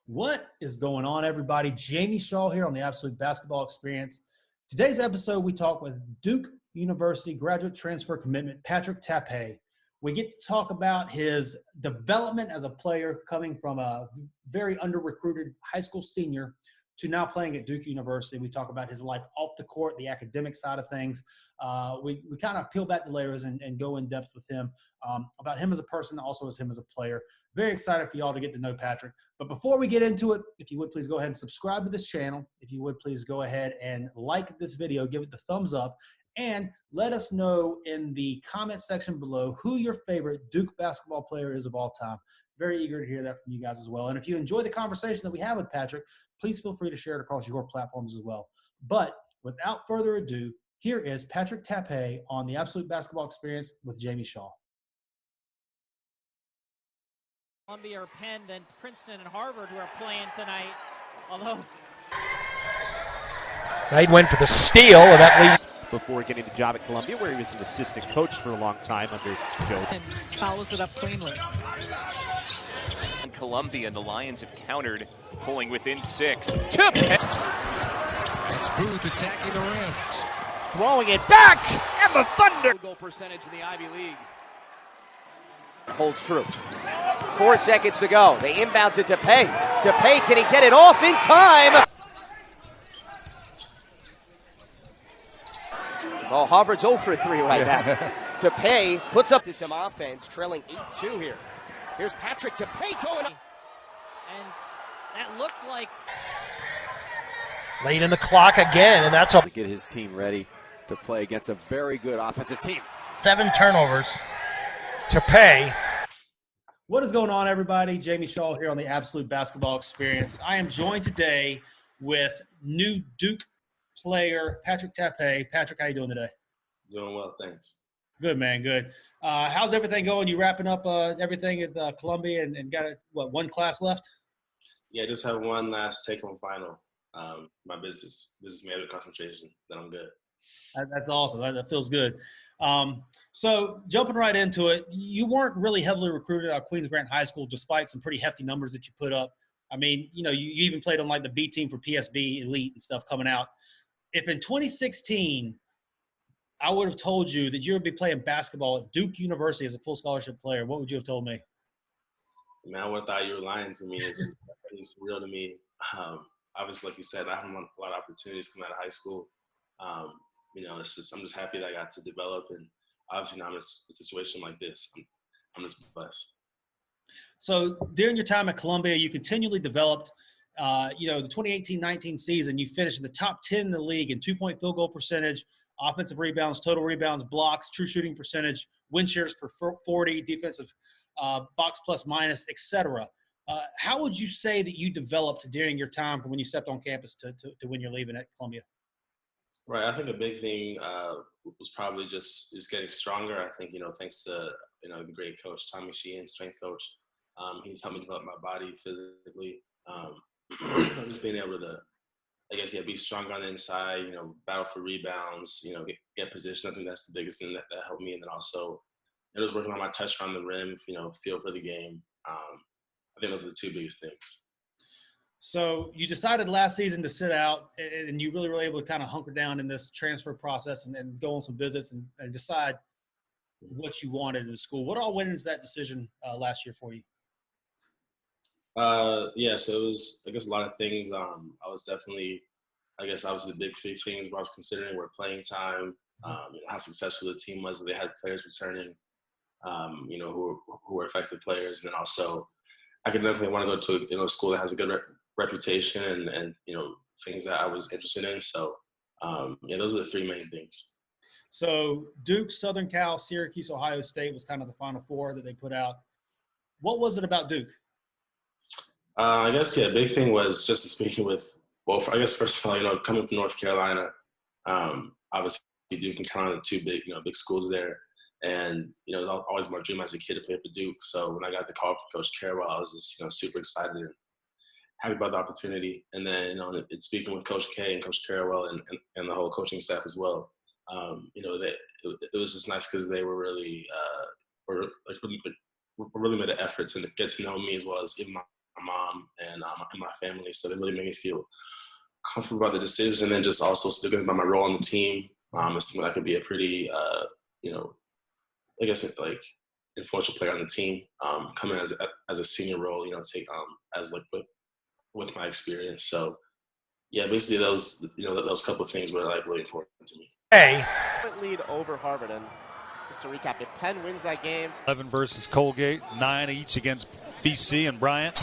What is going on, everybody? Jamie Shaw here on the Absolute Basketball Experience. Today's episode, we talk with Duke University graduate transfer commitment, Patrick Tape. We get to talk about his development as a player coming from a very under-recruited high school senior to now playing at Duke University. We talk about his life off the court, the academic side of things. We kind of peel back the layers and go in depth with him about him as a person, also as him as a player. Very excited for y'all to get to know Patrick. But before we get into it, if you would please go ahead and subscribe to this channel. If you would please go ahead and like this video, give it the thumbs up, and let us know in the comment section below who your favorite Duke basketball player is of all time. Very eager to hear that from you guys as well. And if you enjoy the conversation that we have with Patrick, please feel free to share it across your platforms as well. But without further ado, here is Patrick Tape on the Absolute Basketball Experience with Jamie Shaw. Columbia or Penn, then Princeton and Harvard who are playing tonight. Although Knight went for the steal, and that leads before getting the job at Columbia, where he was an assistant coach for a long time under Joe. And follows it up cleanly. And Columbia and the Lions have countered, pulling within 6. To Penn. It's Booth attacking the rim. Throwing it back, and the Thunder. Goal percentage in the Ivy League. Holds true. 4 seconds to go. They inbound to Tape. Tape, can he get it off in time? Oh, Harvard's 0 for 3 right now. Tape puts up to some offense, trailing 8-2 here. Here's Patrick Tape going up. and that looks like late in the clock again, and that's a to get his team ready to play against a very good offensive team. 7 turnovers. Tape. What is going on, everybody? Jamie Shaw here on the Absolute Basketball Experience. I am joined today with new Duke player Patrick Tape. Patrick, how you doing today? Doing well, thanks. Good, man. Good. How's everything going? You wrapping up everything at Columbia and got one class left? Yeah, I just have one last take-home final. My business major concentration. Then I'm good. That's awesome. That feels good. So jumping right into it, you weren't really heavily recruited out of Queens Grant High School, despite some pretty hefty numbers that you put up. I mean, you even played on like the B team for PSB Elite and stuff coming out. If in 2016 I would have told you that you would be playing basketball at Duke University as a full scholarship player, what would you have told me? Man, I would have thought you were lying to me. It's real to me. Obviously, like you said, I haven't had a lot of opportunities coming out of high school. I'm just happy that I got to develop, and obviously now I'm in a situation like this. I'm just blessed. So during your time at Columbia, you continually developed. The 2018-19 season, you finished in the top 10 in the league in 2-point field goal percentage, offensive rebounds, total rebounds, blocks, true shooting percentage, win shares per 40, defensive box plus minus, etc. How would you say that you developed during your time from when you stepped on campus to when you're leaving at Columbia? Right. I think a big thing was probably just getting stronger. I think, thanks to, the great coach, Tommy Sheehan, strength coach, he's helped me develop my body physically. Just being able to, be stronger on the inside, battle for rebounds, get position. I think that's the biggest thing that helped me. And then also, just working on my touch around the rim, feel for the game. I think those are the 2 biggest things. So you decided last season to sit out, and you really were able to kind of hunker down in this transfer process and go on some visits and decide what you wanted in the school. What all went into that decision last year for you? So it was, a lot of things. I was definitely, obviously the big things I was considering were playing time, how successful the team was, they had players returning, who were effective players. And then also, academically, I want to go to a school that has a good reputation and things that I was interested in. So, those are the 3 main things. So Duke, Southern Cal, Syracuse, Ohio State was kind of the Final 4 that they put out. What was it about Duke? Big thing was just speaking with, first of all, coming from North Carolina, obviously Duke and Carolina, 2 big schools there. And, it was always my dream as a kid to play for Duke. So when I got the call from Coach Carroll, I was just, super excited and happy about the opportunity. And then, speaking with Coach K and Coach Carroll and the whole coaching staff as well, it was just nice because they were really, really made an effort to get to know me as well as even my mom and my family. So they really made me feel comfortable about the decision, and then just also speaking about my role on the team. It seemed like I could be a pretty, I guess like influential player on the team. Coming as a senior role, take as like with my experience. So yeah, basically those couple of things were like really important to me. Hey. Lead over Harvard, and just to recap, if Penn wins that game, 11 versus Colgate, 9 each against BC and Bryant.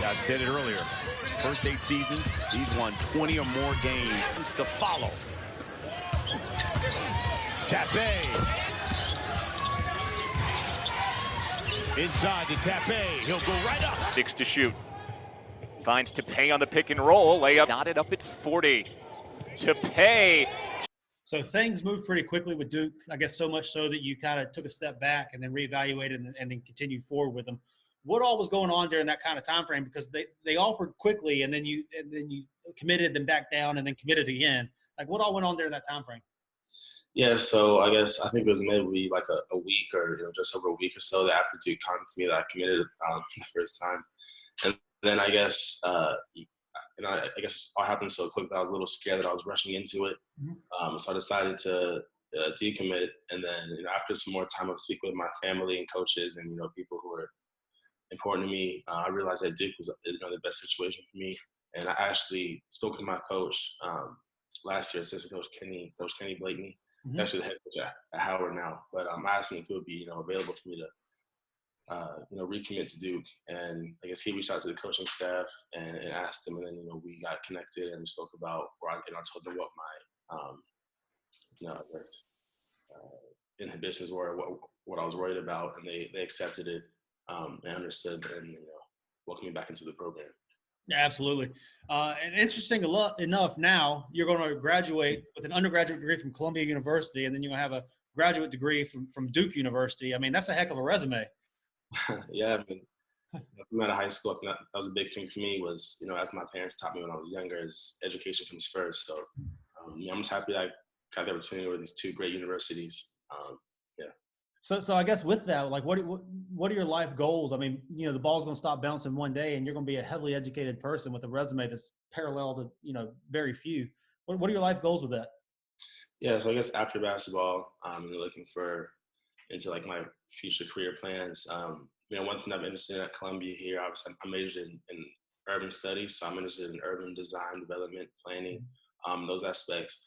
I said it earlier. First 8 seasons, he's won 20 or more games. This is to follow. Tapé. Inside to Tapé. He'll go right up. 6 to shoot. Finds Tapé on the pick and roll. Layup. Got it up at 40. Tapé. So things moved pretty quickly with Duke, I guess so much so that you kind of took a step back and then reevaluated and then continued forward with them. What all was going on during that kind of time frame? Because they offered quickly and then you committed, then back down, and then committed again. Like, what all went on during that time frame? Yeah, so I think it was maybe like a week or just over a week or so that after Duke contacted me that I committed the first time, and then I guess I guess it all happened so quick that I was a little scared that I was rushing into it. So I decided to decommit, and then after some more time of speaking with my family and coaches and people who were important to me, I realized that Duke was the best situation for me. And I actually spoke to my coach last year, assistant coach Kenny Blakeney, actually the head coach at Howard now. But I asked him if it would be available for me to recommit to Duke. And I guess he reached out to the coaching staff and asked them, and then we got connected and we spoke about where I told them what my inhibitions were, what I was worried about, and they accepted it. And understood and welcome me back into the program. Yeah, absolutely. And interesting enough, now you're going to graduate with an undergraduate degree from Columbia University, and then you're going to have a graduate degree from Duke University. I mean, that's a heck of a resume. Yeah, I mean, coming out of high school, I think that was a big thing for me. Was as my parents taught me when I was younger, is education comes first. So I'm just happy that I got the opportunity with these two great universities. Yeah. So I guess with that, like, what are your life goals? I mean, the ball's going to stop bouncing one day, and you're going to be a heavily educated person with a resume that's parallel to very few. What are your life goals with that? Yeah, so I guess after basketball, I'm looking into like my future career plans. One thing I'm interested in at Columbia here, obviously, I'm majored in urban studies, so I'm interested in urban design, development, planning, those aspects.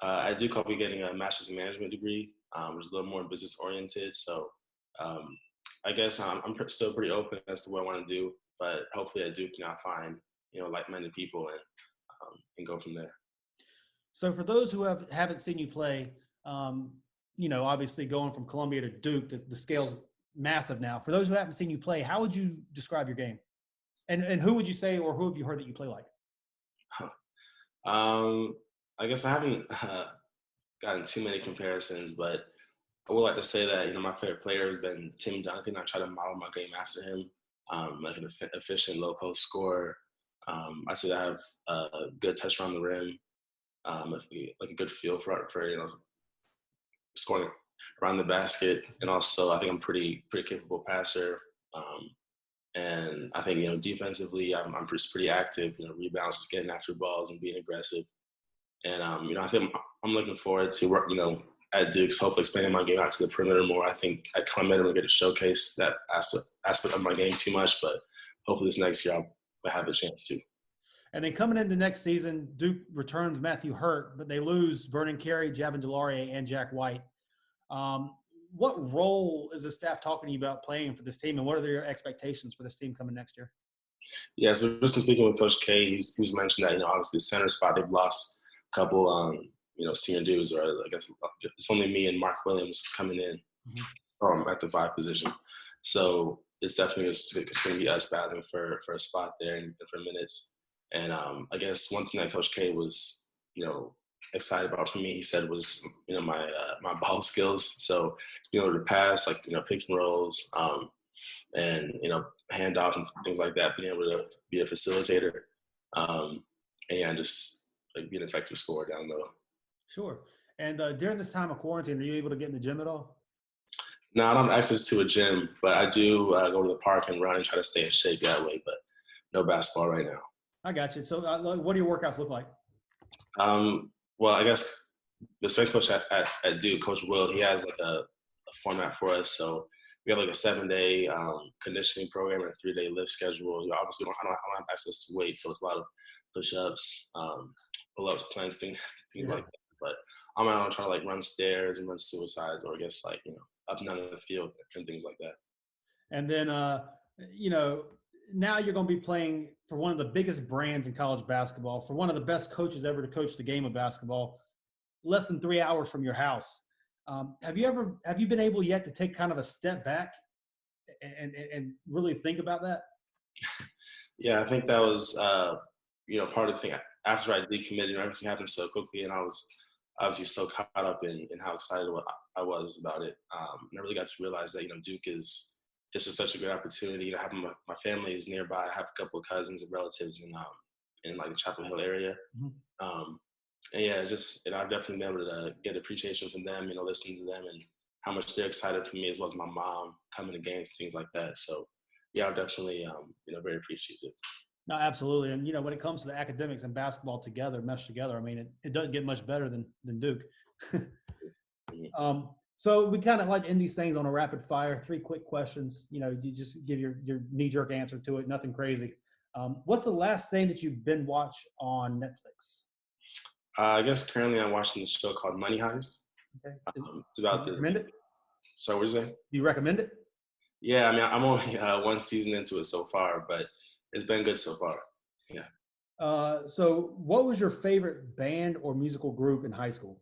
I do call me getting a master's in management degree, which is a little more business oriented. So I guess I'm still pretty open as to what I want to do, but hopefully at Duke, I'll find like-minded people and go from there. So for those who haven't seen you play, obviously going from Columbia to Duke, the scale's massive now. For those who haven't seen you play, how would you describe your game? And who would you say, or who have you heard that you play like? I guess I haven't gotten too many comparisons, but I would like to say that my favorite player has been Tim Duncan. I try to model my game after him, like an efficient low post scorer. I say I have a good touch around the rim, like a good feel for scoring around the basket, and also I think I'm pretty capable passer. And I think defensively I'm pretty active. Rebounds, just getting after balls and being aggressive. And I think I'm looking forward to work. At Duke's, hopefully expanding my game out to the perimeter more. I think at Columbia I'm gonna get to showcase that aspect of my game too much, but hopefully this next year I'll have a chance to. And then coming into next season, Duke returns Matthew Hurt, but they lose Vernon Carey, Javin DeLaurier, and Jack White. What role is the staff talking to you about playing for this team, and what are your expectations for this team coming next year? Yeah, so just in speaking with Coach K, he's mentioned that obviously the center spot they've lost a couple senior dudes, or like it's only me and Mark Williams coming in. at the 5 position. So it's definitely it's going to be us battling for a spot there and for minutes. And I guess one thing that Coach K was, excited about for me, he said was, my ball skills. So being able to pass, like, pick and rolls, and, handoffs and things like that, being able to be a facilitator, and just like be an effective scorer down low. Sure. And during this time of quarantine, are you able to get in the gym at all? No, I don't have access to a gym, but I do go to the park and run and try to stay in shape that way, but no basketball right now. I got you. So what do your workouts look like? Well, I guess the strength coach at Duke, Coach Will, he has like a format for us. So we have like a 7-day conditioning program and a 3-day lift schedule. Obviously, I don't have access to weight, so it's a lot of push-ups, pull-ups, planks, things like that. But I'm out trying to like run stairs and run suicides, or I guess like, up and down the field and things like that. And then, now you're going to be playing for one of the biggest brands in college basketball, for one of the best coaches ever to coach the game of basketball, less than 3 hours from your house. Have you been able yet to take kind of a step back and really think about that? Yeah, I think that was, part of the thing. After I decommitted, everything happened so quickly, and I was obviously so caught up in how excited I was about it. And I really got to realize that, Duke is such a great opportunity. Having my family is nearby. I have a couple of cousins and relatives in like the Chapel Hill area. Mm-hmm. And yeah, and I've definitely been able to get appreciation from them, listening to them and how much they're excited for me, as well as my mom coming to games and things like that. So yeah, I'm definitely, very appreciative. No, absolutely. And, when it comes to the academics and basketball meshed together, I mean, it doesn't get much better than Duke. So we kind of like to end these things on a rapid fire, 3 quick questions. You just give your knee-jerk answer to it, nothing crazy. What's the last thing that you've been watched on Netflix? I guess currently I'm watching this show called Money Heist. Okay. It's about this. Recommend it? Sorry, what did you say? Do you recommend it? Yeah, I mean, I'm only 1 season into it so far, but it's been good so far. Yeah. So what was your favorite band or musical group in high school?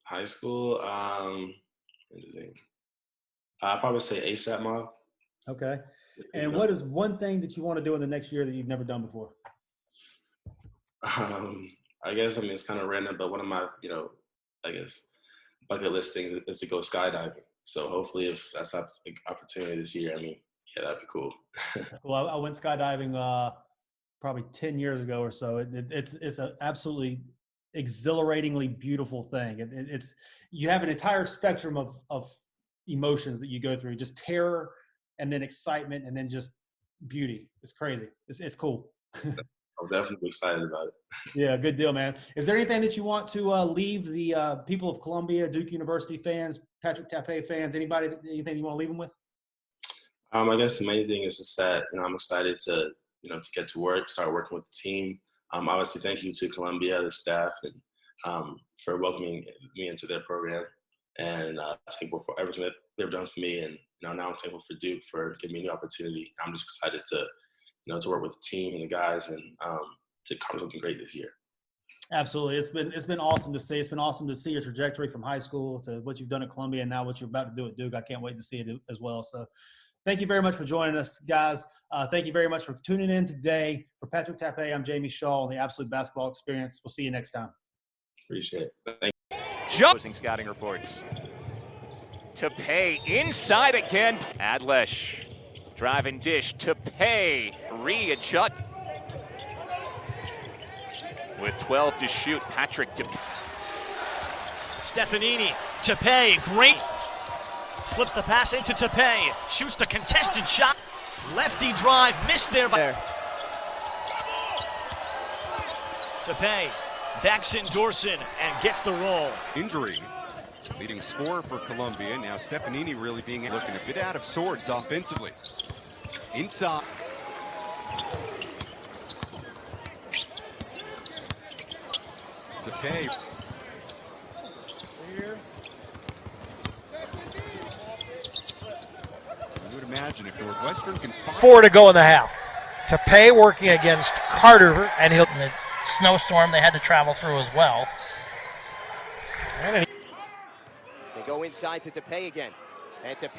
High school, I'd probably say ASAP Mob. Okay. And what is one thing that you want to do in the next year that you've never done before? I guess, it's kind of random, but one of my, I guess, bucket list things is to go skydiving. So hopefully if that's an opportunity this year, yeah, that'd be cool. Well, I went skydiving probably 10 years ago or so. It's an absolutely exhilaratingly beautiful thing. It's you have an entire spectrum of emotions that you go through, just terror and then excitement and then just beauty. It's crazy. It's cool. I'm definitely excited about it. Yeah, good deal, man. Is there anything that you want to leave the people of Columbia, Duke University fans, Patrick Tape fans, anything you want to leave them with? I guess the main thing is just that, I'm excited to get to work, start working with the team. Obviously, thank you to Columbia, the staff, and for welcoming me into their program. And I'm thankful for everything that they've done for me. And now I'm thankful for Duke for giving me a new opportunity. I'm just excited to work with the team and the guys and to accomplish something great this year. Absolutely. It's been awesome to see. It's been awesome to see your trajectory from high school to what you've done at Columbia and now what you're about to do at Duke. I can't wait to see it as well. So thank you very much for joining us, guys. Thank you very much for tuning in today. For Patrick Tape, I'm Jamie Shaw on the Absolute Basketball Experience. We'll see you next time. Appreciate it. Thank you. Closing scouting reports. Tape inside again. Adlesh. Drive and dish. Tape. Readjust. With 12 to shoot, Patrick Tape. Stefanini, Tape, great. Slips the pass into Tape. Shoots the contested shot. Lefty drive, missed there by Tape. Backs in Dorson and gets the roll. Injury. Leading scorer for Columbia. Now Stefanini really looking a bit out of sorts offensively. Inside. Tape. Here. You would imagine if Northwestern can find 4 to go in the half. Tape working against Carter, and he'll. The snowstorm they had to travel through as well. They go inside to Tape again. And to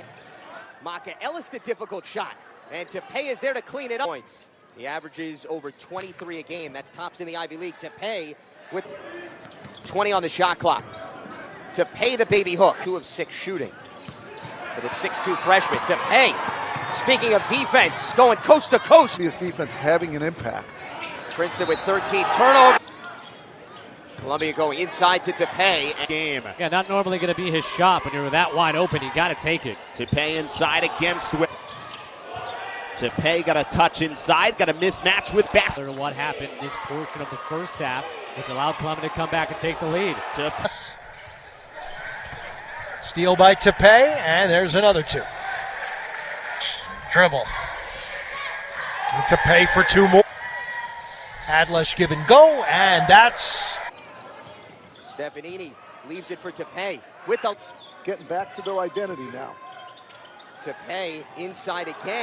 Maka Ellis, the difficult shot. And Tepe is there to clean it up. Points. He averages over 23 a game. That's tops in the Ivy League. Tepe with 20 on the shot clock. Tepe the baby hook. 2 of 6 shooting for the 6'2 freshman. Tepe, speaking of defense, going coast to coast. His defense having an impact. Princeton with 13 turnovers. Columbia going inside to Tepe. Game. Yeah, not normally going to be his shot. When you're that wide open, you got to take it. Tepe inside against Tepe got a touch inside, got a mismatch with Bass. What happened in this portion of the first half, which allowed Columbia to come back and take the lead. Steal by Tepe, and there's another 2. Dribble. Tepe for 2 more. Adlesh give and go, and that's... Stefanini leaves it for Tepe with the... Getting back to their identity now. Tepe inside again.